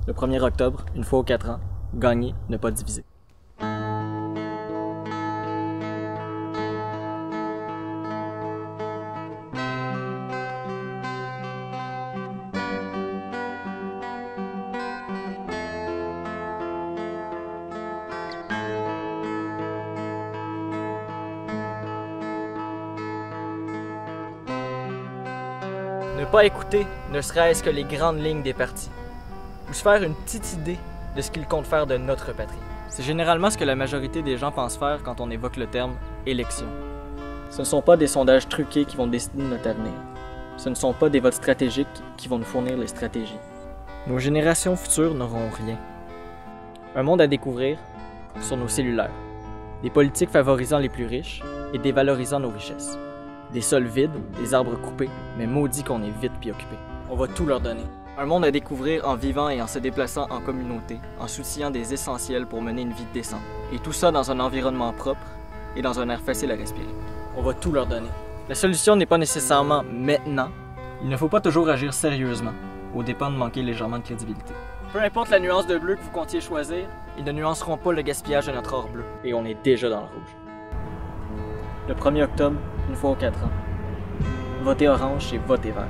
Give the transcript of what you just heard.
Le 1er octobre, une fois aux 4 ans, gagner, ne pas diviser. Ne pas écouter ne serait-ce que les grandes lignes des partis, ou se faire une petite idée de ce qu'ils comptent faire de notre patrie. C'est généralement ce que la majorité des gens pensent faire quand on évoque le terme « élection ». Ce ne sont pas des sondages truqués qui vont décider de notre avenir. Ce ne sont pas des votes stratégiques qui vont nous fournir les stratégies. Nos générations futures n'auront rien. Un monde à découvrir sur nos cellulaires. Des politiques favorisant les plus riches et dévalorisant nos richesses. Des sols vides, des arbres coupés, mais maudit qu'on est vite puis occupé. On va tout leur donner. Un monde à découvrir en vivant et en se déplaçant en communauté, en souciant des essentiels pour mener une vie décente. Et tout ça dans un environnement propre et dans un air facile à respirer. On va tout leur donner. La solution n'est pas nécessairement maintenant. Il ne faut pas toujours agir sérieusement, aux dépens de manquer légèrement de crédibilité. Peu importe la nuance de bleu que vous comptiez choisir, ils ne nuanceront pas le gaspillage de notre or bleu. Et on est déjà dans le rouge. Le 1er octobre, une fois aux 4 ans, votez orange et votez vert.